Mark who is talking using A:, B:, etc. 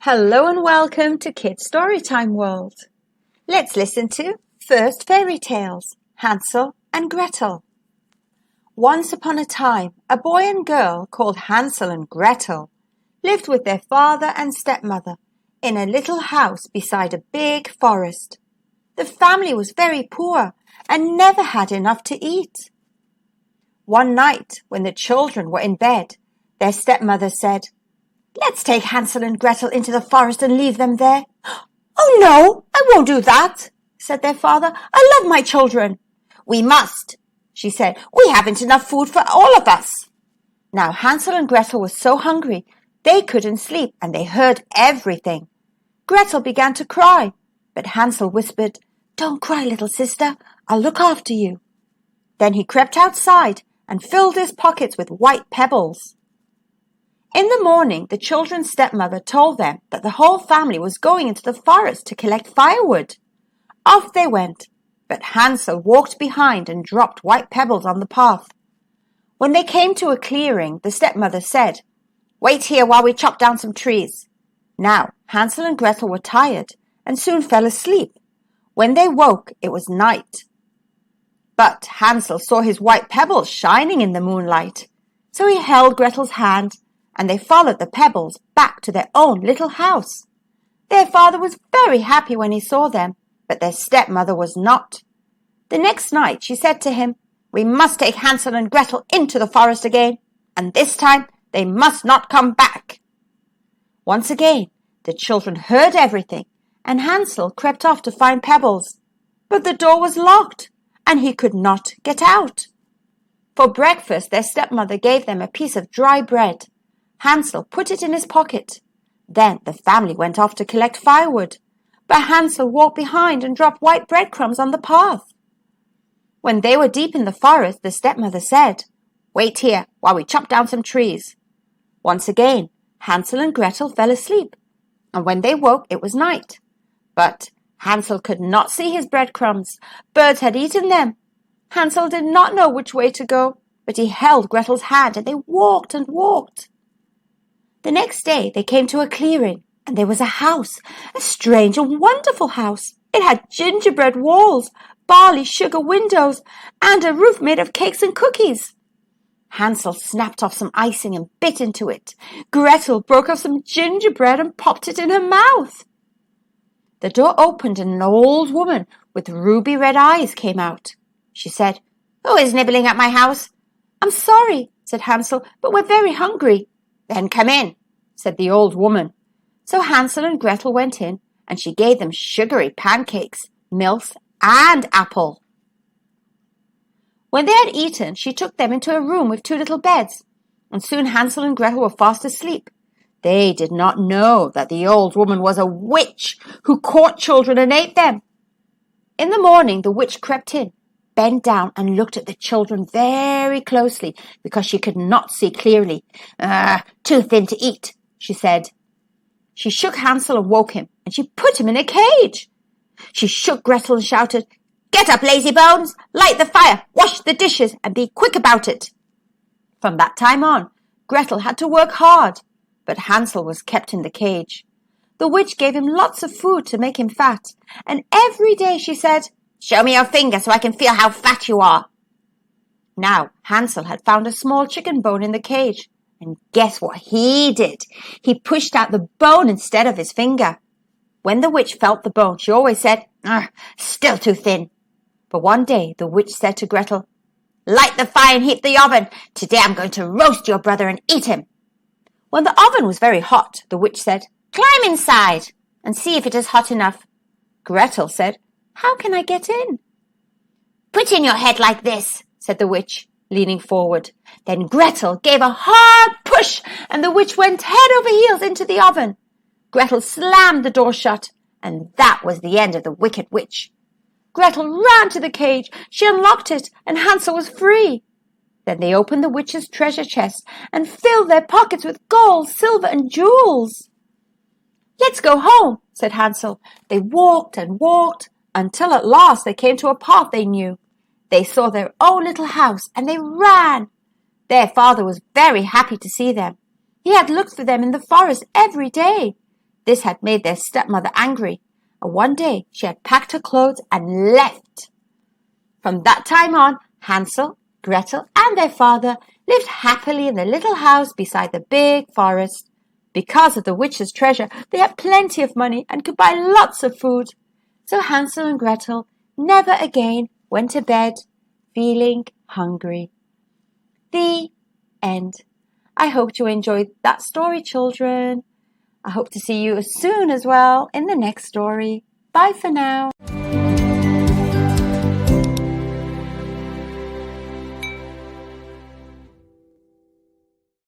A: Hello and welcome to Kids Storytime World. Let's listen to First Fairytales, Hansel and Gretel. Once upon a time, a boy and girl called Hansel and Gretel lived with their father and stepmother in a little house beside a big forest. The family was very poor and never had enough to eat. One night, when the children were in bed, their stepmother said, "Let's take Hansel and Gretel into the forest and leave them there." "Oh no, I won't do that," said their father. "I love my children." "We must," she said. "We haven't enough food for all of us." Now Hansel and Gretel were so hungry they couldn't sleep and they heard everything. Gretel began to cry, but Hansel whispered, "Don't cry, little sister. I'll look after you." Then he crept outside and filled his pockets with white pebbles. In the morning, the children's stepmother told them that the whole family was going into the forest to collect firewood. Off they went, but Hansel walked behind and dropped white pebbles on the path. When they came to a clearing, the stepmother said, "Wait here while we chop down some trees." Now, Hansel and Gretel were tired and soon fell asleep. When they woke, it was night. But Hansel saw his white pebbles shining in the moonlight, so he held Gretel's hand and they followed the pebbles back to their own little house. Their father was very happy when he saw them, but their stepmother was not. The next night she said to him, "We must take Hansel and Gretel into the forest again, and this time they must not come back." Once again, the children heard everything, and Hansel crept off to find pebbles. But the door was locked, and he could not get out. For breakfast, their stepmother gave them a piece of dry bread. Hansel put it in his pocket. Then the family went off to collect firewood, but Hansel walked behind and dropped white breadcrumbs on the path. When they were deep in the forest, the stepmother said, "Wait here while we chop down some trees." Once again, Hansel and Gretel fell asleep, and when they woke, it was night. But Hansel could not see his breadcrumbs. Birds had eaten them. Hansel did not know which way to go, but he held Gretel's hand and they walked and walked. The next day they came to a clearing, and there was a house, a strange and wonderful house. It had gingerbread walls, barley sugar windows, and a roof made of cakes and cookies. Hansel snapped off some icing and bit into it. Gretel broke off some gingerbread and popped it in her mouth. The door opened and an old woman with ruby red eyes came out. She said, "Who is nibbling at my house?" "I'm sorry," said Hansel, "but we're very hungry." "Then come in," said the old woman. So Hansel and Gretel went in, and she gave them sugary pancakes, milk, and apple. When they had eaten, she took them into a room with two little beds, and soon Hansel and Gretel were fast asleep. They did not know that the old woman was a witch who caught children and ate them. In the morning, the witch crept in, bent down and looked at the children very closely because she could not see clearly. "Too thin to eat," she said. She shook Hansel and woke him, and she put him in a cage. She shook Gretel and shouted, "Get up, lazy bones! Light the fire, wash the dishes, and be quick about it." From that time on, Gretel had to work hard, but Hansel was kept in the cage. The witch gave him lots of food to make him fat, and every day she said, "Show me your finger so I can feel how fat you are." Now Hansel had found a small chicken bone in the cage, and guess what he did? He pushed out the bone instead of his finger. When the witch felt the bone, she always said, "Still too thin." But one day the witch said to Gretel, "Light the fire and heat the oven. Today I'm going to roast your brother and eat him." When the oven was very hot, the witch said, "Climb inside and see if it is hot enough." Gretel said, "How can I get in?" "Put in your head like this," said the witch, leaning forward. Then Gretel gave a hard push, and the witch went head over heels into the oven. Gretel slammed the door shut, and that was the end of the wicked witch. Gretel ran to the cage. She unlocked it, and Hansel was free. Then they opened the witch's treasure chest and filled their pockets with gold, silver, and jewels. "Let's go home," said Hansel. They walked and walked, until at last they came to a path they knew. They saw their own little house, and they ran. Their father was very happy to see them. He had looked for them in the forest every day. This had made their stepmother angry, and one day she had packed her clothes and left. From that time on, Hansel, Gretel, and their father lived happily in the little house beside the big forest. Because of the witch's treasure, they had plenty of money and could buy lots of food. So Hansel and Gretel never again went to bed feeling hungry. The end. I hope you enjoyed that story, children. I hope to see you soon as well in the next story. Bye for now.